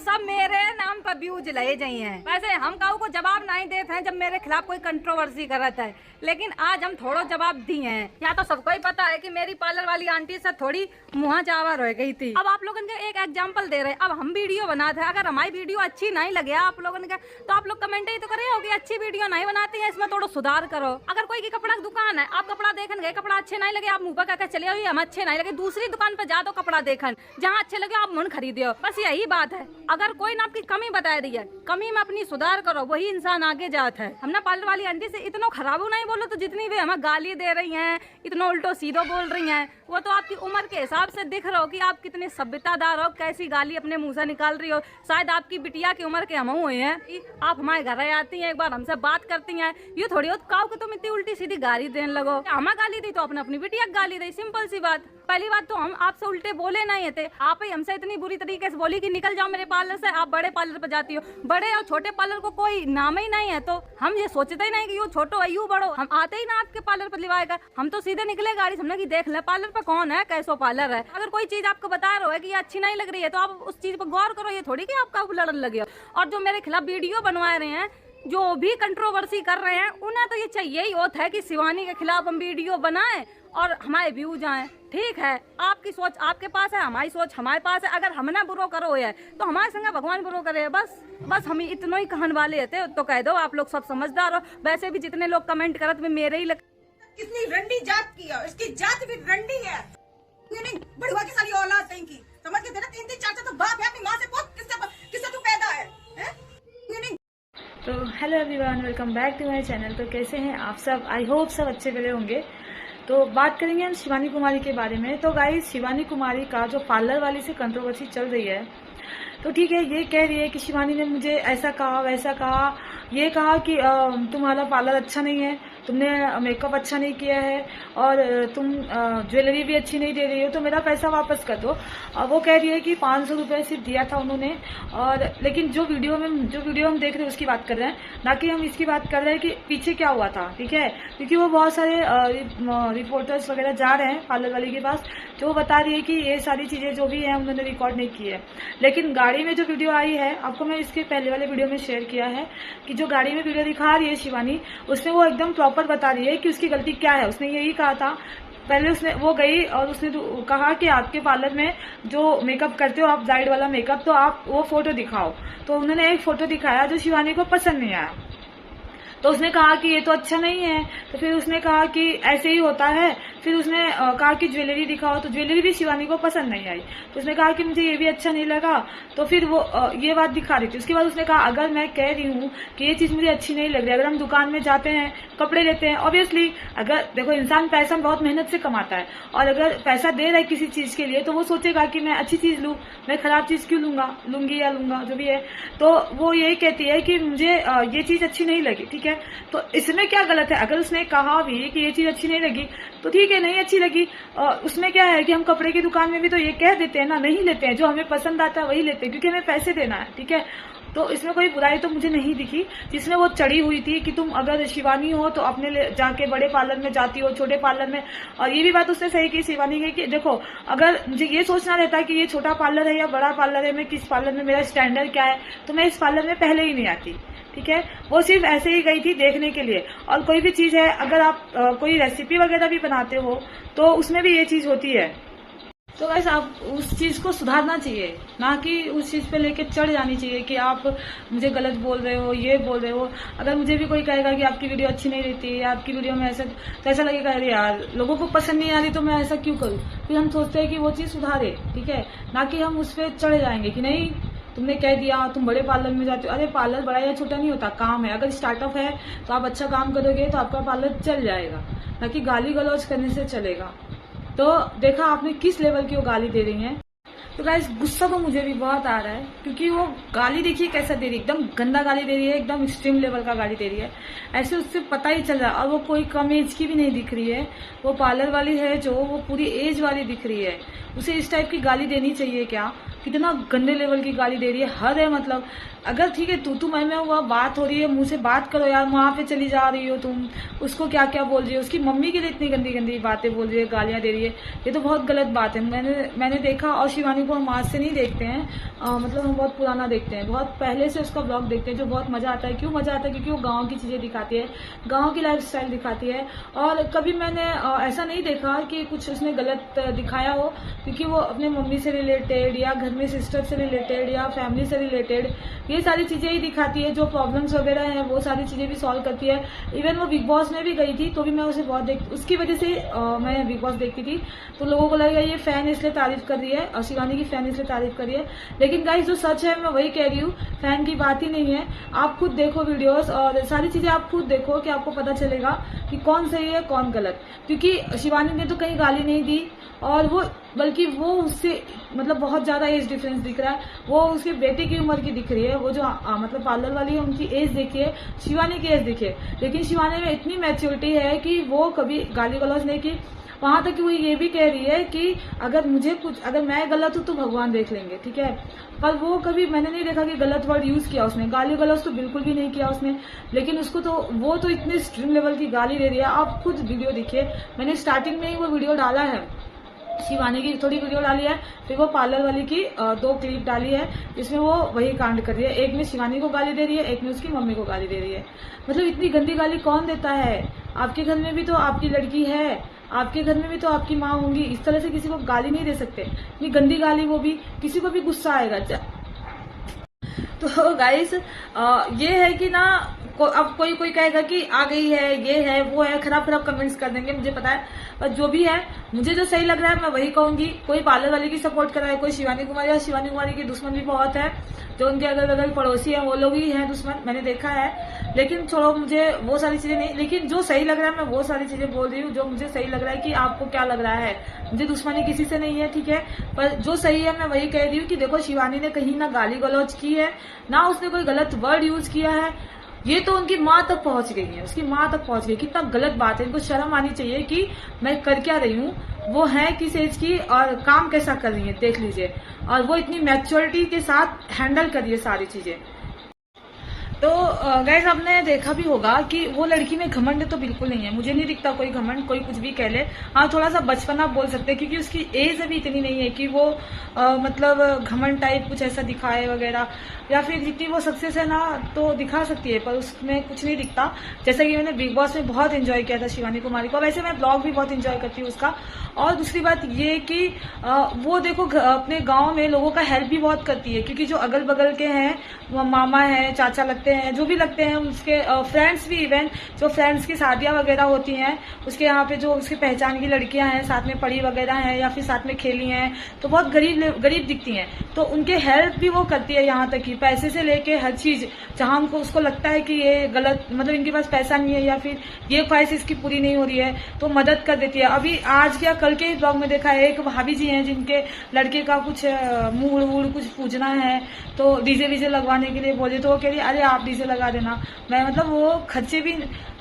सब मेरे नाम पर व्यूज ले जाइए हैं। वैसे हम काऊ को जवाब नहीं देते हैं जब मेरे खिलाफ कोई कंट्रोवर्सी करत है, लेकिन आज हम थोड़ा जवाब दिए हैं। या तो सबको ही पता है कि मेरी पार्लर वाली आंटी से थोड़ी मुँह चावर हो गई थी। अब आप लोगों के एक एग्जाम्पल दे रहे हैं। अब हम वीडियो बनाते हैं, अगर हमारी वीडियो अच्छी नहीं लगे आप लोगों के, तो आप लोग कमेंट ही तो करे हो कि अच्छी वीडियो नहीं बनाती है, इसमें थोड़ा सुधार करो। अगर कोई की कपड़ा की दुकान है, आप कपड़ा देखन गए, कपड़ा अच्छे नहीं लगे, आप मुँह पर कहकर चले हो हम अच्छे नहीं लगे, दूसरी दुकान पर जा दो कपड़ा देखन, जहाँ अच्छे लगे आप मुन खरीदो। बस यही बात है। अगर कोई ना आपकी कमी बता दी है, कमी में अपनी सुधार करो, वही इंसान आगे जाता है। हमने पार्लर वाली आंटी से इतना खराब नहीं बोलो, तो जितनी भी हमें गाली दे रही हैं, इतना उल्टो सीधो बोल रही हैं, वो तो आपकी उम्र के हिसाब से दिख रहा हो कि आप कितने सभ्यतादार हो, कैसी गाली अपने मुंह से निकाल रही हो। शायद आपकी बिटिया की उम्र के हम हुए हैं, आप हमारे घर आती हैं, एक बार हमसे बात करती हैं, ये थोड़ी हो काऊ कि तुम इतनी उल्टी सीधी गाली देने लगो। हमें गाली दी तो अपने अपनी बिटिया की गाली दी, सिंपल सी बात। पहली बात तो हम आपसे उल्टे बोले नहीं थे, आप ही हमसे इतनी बुरी तरीके से बोली कि निकल जाओ मेरे पार्लर से, आप बड़े पार्लर पर जाती हो। बड़े और छोटे पार्लर को कोई नाम ही नहीं है, तो हम ये सोचते ही नहीं कि यू छोटो है यू बड़ो। हम आते ही ना आपके पार्लर पर लिवाएगा, हम तो सीधे निकले गाड़ी से, हमने कि देख ले पार्लर पर कौन है, कैसो पार्लर है। अगर कोई चीज आपको बता रहा है कि ये अच्छी नहीं लग रही है, तो आप उस चीज पर गौर करो, ये थोड़ी कि आपका लड़न लगे। और जो मेरे खिलाफ वीडियो बनवा रहे हैं, जो भी कंट्रोवर्सी कर रहे हैं, उन्हें तो ये चाहिए ही होता है कि शिवानी के खिलाफ हम वीडियो बनाएं और हमारे व्यूज आए। ठीक है, आपकी सोच आपके पास है, हमारी सोच हमारे पास है। अगर हमने बुरो करो है तो हमारे संग भगवान बुरो करे। बस हम इतना ही कहने वाले थे, तो कह दो आप लोग सब समझदार हो। वैसे भी जितने लोग कमेंट करत में मेरे ही कितनी रंडी जात की है, इसकी जात भी रंडी है। ये नहीं बढ़ुआ की सारी औलाद नहीं की, समझ के तेरा 3-3 4-4 तो बाप है, अपनी माँ से पूछ किससे तू पैदा है? ये नहीं। तो hello everyone, welcome back to my channel. तो कैसे हैं आप सब? आई होप सब अच्छे भले होंगे। तो बात करेंगे हम शिवानी कुमारी के बारे में। तो गाइस, शिवानी कुमारी का जो पार्लर वाली से कंट्रोवर्सी चल रही है, तो ठीक है, ये कह रही है कि शिवानी ने मुझे ऐसा कहा वैसा कहा, ये कहा कि तुम्हारा पार्लर अच्छा नहीं है, तुमने मेकअप अच्छा नहीं किया है और तुम ज्वेलरी भी अच्छी नहीं दे रही हो, तो मेरा पैसा वापस कर दो। वो कह रही है कि 500 रुपये सिर्फ दिया था उन्होंने। और लेकिन जो वीडियो हम देख रहे हैं उसकी बात कर रहे हैं, ना कि हम इसकी बात कर रहे हैं कि पीछे क्या हुआ था। ठीक है, क्योंकि वो बहुत सारे रिपोर्टर्स वगैरह जा रहे हैं पार्लर वाली के पास, जो बता रही है कि ये सारी चीजें जो भी है उन्होंने रिकॉर्ड नहीं की है। लेकिन गाड़ी में जो वीडियो आई है, आपको मैं इसके पहले वाले वीडियो में शेयर किया है कि जो गाड़ी में वीडियो दिखा रही है शिवानी, उसमें वो एकदम प्रॉपर बता रही है कि उसकी गलती क्या है। उसने यही कहा था, पहले वो गई और उसने कहा कि आपके पार्लर में जो मेकअप करते हो आप, ब्राइड वाला मेकअप, तो आप वो फोटो दिखाओ। तो उन्होंने एक फोटो दिखाया जो शिवानी को पसंद नहीं आया। तो उसने कहा कि ये तो अच्छा नहीं है। तो फिर उसने कहा कि ऐसे ही होता है। फिर उसने कहा कि ज्वेलरी दिखाओ, तो ज्वेलरी भी शिवानी को पसंद नहीं आई। तो उसने कहा कि मुझे ये भी अच्छा नहीं लगा। तो फिर वो ये बात दिखा रही थी। उसके बाद उसने कहा, अगर मैं कह रही हूँ कि ये चीज मुझे अच्छी नहीं लग रही, अगर हम दुकान में जाते हैं कपड़े लेते हैं, ऑब्वियसली अगर देखो इंसान पैसा बहुत मेहनत से कमाता है, और अगर पैसा दे रहा है किसी चीज के लिए, तो वो सोचेगा कि मैं अच्छी चीज लूँ, मैं खराब चीज क्यों लूंगी या लूंगा जो भी है। तो वो यही कहती है कि मुझे ये चीज अच्छी नहीं लगी। ठीक है, तो इसमें क्या गलत है? अगर उसने कहा भी कि ये चीज अच्छी नहीं लगी, तो ठीक है, नहीं अच्छी लगी, उसमें क्या है कि हम कपड़े की दुकान में भी तो ये कह देते हैं ना, नहीं लेते हैं, जो हमें पसंद आता है वही लेते हैं, क्योंकि हमें पैसे देना है। ठीक है, तो इसमें कोई बुराई तो मुझे नहीं दिखी। जिसमें वो चढ़ी हुई थी कि तुम अगर शिवानी हो तो अपने जाके बड़े पार्लर में जाती हो, छोटे पार्लर में। और ये भी बात उसने सही की शिवानी की कि देखो, अगर मुझे ये सोचना रहता कि ये छोटा पार्लर है या बड़ा पार्लर है, मैं किस पार्लर में, मेरा स्टैंडर्ड क्या है, तो मैं इस पार्लर में पहले ही नहीं आती। ठीक है, वो सिर्फ ऐसे ही गई थी देखने के लिए। और कोई भी चीज है, अगर आप कोई रेसिपी वगैरह भी बनाते हो, तो उसमें भी ये चीज होती है। तो गाइस, आप उस चीज को सुधारना चाहिए, ना कि उस चीज पे लेके चढ़ जानी चाहिए कि आप मुझे गलत बोल रहे हो, ये बोल रहे हो। अगर मुझे भी कोई कहेगा कि आपकी वीडियो अच्छी नहीं रहती या आपकी वीडियो में ऐसा, तो ऐसा लगेगा अरे यार लोगों को पसंद नहीं आ रही तो मैं ऐसा क्यों करूँ। फिर हम सोचते हैं कि वो चीज सुधारे। ठीक है, ना कि हम उस पर चढ़ जाएंगे कि नहीं तुमने कह दिया तुम बड़े पार्लर में जाते हो। अरे पार्लर बड़ा या छोटा नहीं होता, काम है। अगर स्टार्टअप है तो आप अच्छा काम करोगे तो आपका पार्लर चल जाएगा, ना कि गाली गलौज करने से चलेगा। तो देखा आपने किस लेवल की वो गाली दे रही हैं। तो गाइस, गुस्सा तो मुझे भी बहुत आ रहा है, क्योंकि वो गाली देखिए कैसा दे रही है, एकदम गंदा गाली दे रही है, एकदम एक्सट्रीम लेवल का गाली दे रही है। ऐसे उससे पता ही चल रहा है। और वो कोई कम एज की भी नहीं दिख रही है, वो पार्लर वाली है जो वो पूरी एज वाली दिख रही है। उसे इस टाइप की गाली देनी चाहिए क्या? कितना गंदे लेवल की गाली दे रही है, हद है। मतलब अगर ठीक है तू मैं हुआ, बात हो रही है, मुंह से बात करो यार, वहां पे चली जा रही हो तुम, उसको क्या क्या बोल रही हो, उसकी मम्मी के लिए इतनी गंदी गंदी बातें बोल रही है, गालियां दे रही है, ये तो बहुत गलत बात है। मैंने देखा, और शिवानी को हम आज से नहीं देखते हैं, मतलब हम बहुत पुराना देखते हैं, बहुत पहले से उसका ब्लॉग देखते हैं, जो बहुत मजा आता है। क्यों मजा आता है? क्योंकि वो गाँव की चीजें दिखाती है, गाँव की लाइफ स्टाइल दिखाती है, और कभी मैंने ऐसा नहीं देखा कि कुछ उसने गलत दिखाया हो, क्योंकि वो अपने मम्मी से रिलेटेड या घर में सिस्टर से रिलेटेड या फैमिली से रिलेटेड ये सारी चीजें ही दिखाती है। जो प्रॉब्लम्स वगैरह हैं वो सारी चीजें भी सॉल्व करती है। इवन वो बिग बॉस में भी गई थी तो भी मैं उसे बहुत उसकी वजह से मैं बिग बॉस देखती थी, तो लोगों को लगा ये फैन इसलिए तारीफ कर रही है, और शिवानी की फैन इसलिए तारीफ कर रही है। लेकिन गाइस जो सच है मैं वही कह रही हूँ, फैन की बात ही नहीं है। आप खुद देखो वीडियोस और सारी चीजें आप खुद देखो कि आपको पता चलेगा कि कौन सही है कौन गलत। क्योंकि शिवानी ने तो कहीं गाली नहीं दी, और वो बल्कि वो उससे मतलब बहुत ज्यादा एज डिफरेंस दिख रहा है, वो उसके बेटे की उम्र की दिख रही है। वो जो मतलब पार्लर वाली है उनकी एज देखिए, शिवानी की एज देखिए, लेकिन शिवानी में इतनी मैच्योरिटी है कि वो कभी गाली गलौज नहीं की। वहां तक कि वो ये भी कह रही है कि अगर मैं गलत हूं तो भगवान देख लेंगे, ठीक है। पर वो कभी मैंने नहीं देखा कि गलत वर्ड यूज किया उसने, गाली गलौज तो बिल्कुल भी नहीं किया उसने। लेकिन उसको तो वो तो इतनी एक्सट्रीम लेवल की गाली दे रही है। आप खुद वीडियो देखिए, मैंने स्टार्टिंग में ही वो वीडियो डाला है, शिवानी की थोड़ी वीडियो डाली है, फिर वो पार्लर वाली की 2 क्लिप डाली है, जिसमें वो वही कांड कर रही है। एक में शिवानी को गाली दे रही है, एक में उसकी मम्मी को गाली दे रही है। मतलब इतनी गंदी गाली कौन देता है? आपके घर में भी तो आपकी लड़की है, आपके घर में भी तो आपकी माँ होंगी, इस तरह से किसी को गाली नहीं दे सकते। इतनी गंदी गाली, वो भी किसी को भी गुस्सा आएगा। तो गाइस ये है कि ना अब कोई कहेगा कि आ गई है, ये है, वो है, खराब कमेंट्स कर देंगे, मुझे पता है। पर जो भी है, मुझे जो सही लग रहा है मैं वही कहूंगी। कोई पार्लर वाले की सपोर्ट कर रहा है, कोई शिवानी कुमारी, और शिवानी कुमारी की दुश्मन भी बहुत है, जो उनके अगल बगल पड़ोसी है वो लोग ही हैं दुश्मन, मैंने देखा है। लेकिन छोड़ो, मुझे वो सारी चीजें नहीं, लेकिन जो सही लग रहा है मैं वो सारी चीजें बोल रही हूँ, जो मुझे सही लग रहा है। कि आपको क्या लग रहा है? मुझे दुश्मनी किसी से नहीं है, ठीक है, पर जो सही है मैं वही कह रही हूँ कि देखो शिवानी ने कहीं ना गाली गलौज की है, ना उसने कोई गलत वर्ड यूज किया है। ये तो उनकी माँ तक पहुंच गई है, उसकी माँ तक पहुंच गई। कितना गलत बात है, इनको शर्म आनी चाहिए कि मैं कर क्या रही हूँ, वो है किस एज की और काम कैसा कर रही है, देख लीजिए। और वो इतनी मैच्योरिटी के साथ हैंडल कर रही है सारी चीजें। तो गाइस आपने देखा भी होगा कि वो लड़की में घमंड तो बिल्कुल नहीं है, मुझे नहीं दिखता कोई घमंड, कोई कुछ भी कह ले। हाँ थोड़ा सा बचपन आप बोल सकते हैं, क्योंकि उसकी एज अभी इतनी नहीं है कि वो मतलब घमंड टाइप कुछ ऐसा दिखाए वगैरह, या फिर जितनी वो सक्सेस है ना तो दिखा सकती है, पर उसमें कुछ नहीं दिखता। जैसा कि मैंने बिग बॉस में बहुत एंजॉय किया था शिवानी कुमारी को, वैसे मैं ब्लॉग भी बहुत एंजॉय करती हूँ उसका। और दूसरी बात ये कि वो देखो अपने गाँव में लोगों का हेल्प भी बहुत करती है, क्योंकि जो अगल बगल के हैं, वो मामा है, चाचा लगते हैं, जो भी लगते हैं, उसके फ्रेंड्स भी, इवन जो फ्रेंड्स की शादियां वगैरह होती हैं उसके यहाँ पे जो उसके पहचान की लड़कियां हैं, साथ में पढ़ी वगैरह हैं या फिर साथ में खेली हैं, तो बहुत गरीब दिखती हैं, तो उनके हेल्प भी वो करती है। यहाँ तक कि पैसे से लेके हर चीज, जहां उनको उसको लगता है कि ये गलत, मतलब इनके पास पैसा नहीं है या फिर ये ख्वाहिश इसकी पूरी नहीं हो रही है, तो मदद कर देती है। अभी आज या कल के ही ब्लॉग में देखा है, एक भाभी जी हैं जिनके लड़के का कुछ मूड वूड कुछ पूजना है, तो डीजे वीजे लगवाने के लिए बोले, तो वो कह रही अरे आप डीजे लगा देना। मैं मतलब वो खर्चे भी,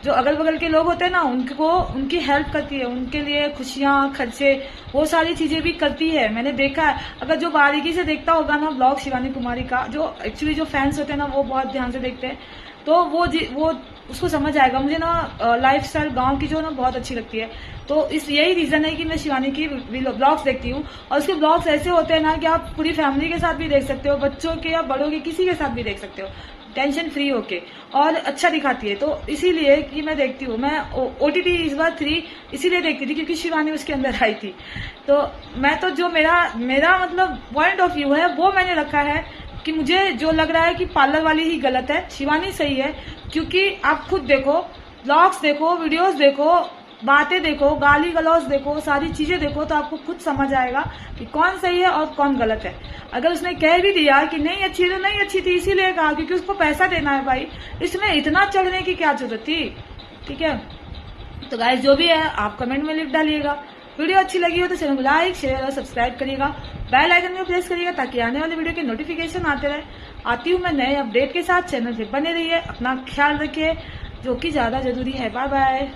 जो अगल बगल के लोग होते हैं ना, उनको उनकी हेल्प करती है, उनके लिए खुशियां, खर्चे, वो सारी चीजें भी करती है, मैंने देखा है। अगर जो बारीकी से देखता होगा ना ब्लॉग शिवानी कुमारी का, जो एक्चुअली जो फैंस होते हैं ना वो बहुत ध्यान से देखते हैं, तो वो उसको समझ आएगा। मुझे ना लाइफस्टाइल गांव की जो ना बहुत अच्छी लगती है, तो यही रीजन है कि मैं शिवानी की ब्लॉग्स देखती हूँ। और उसके ब्लॉग्स ऐसे होते हैं ना कि आप पूरी फैमिली के साथ भी देख सकते हो, बच्चों के या बड़ों के, किसी के साथ भी देख सकते हो, टेंशन फ्री होके, और अच्छा दिखाती है। तो इसीलिए कि मैं देखती हूँ। मैं OTT इस बार 3 इसीलिए देखती थी क्योंकि शिवानी उसके अंदर आई थी। तो मैं तो जो मेरा मतलब पॉइंट ऑफ व्यू है वो मैंने रखा है कि मुझे जो लग रहा है कि पार्लर वाली ही गलत है, शिवानी सही है। क्योंकि आप खुद देखो, ब्लॉग्स देखो, वीडियोस देखो, बातें देखो, गाली गलौज देखो, सारी चीजें देखो, तो आपको खुद समझ आएगा कि कौन सही है और कौन गलत है। अगर उसने कह भी दिया कि नहीं अच्छी है तो नहीं अच्छी थी, इसीलिए कहा क्योंकि उसको पैसा देना है भाई, इसमें इतना चढ़ने की क्या जरूरत थी, ठीक है। तो गाइस जो भी है आप कमेंट में लिख डालिएगा। वीडियो अच्छी लगी हो तो चैनल को लाइक, शेयर और सब्सक्राइब करिएगा, बेल आइकन में प्रेस करिएगा ताकि आने वाले वीडियो के नोटिफिकेशन आते रहे। आती हूँ मैं नए अपडेट के साथ, चैनल पे बने रहिए, अपना ख्याल रखिए, जो कि ज्यादा जरूरी है। Bye bye.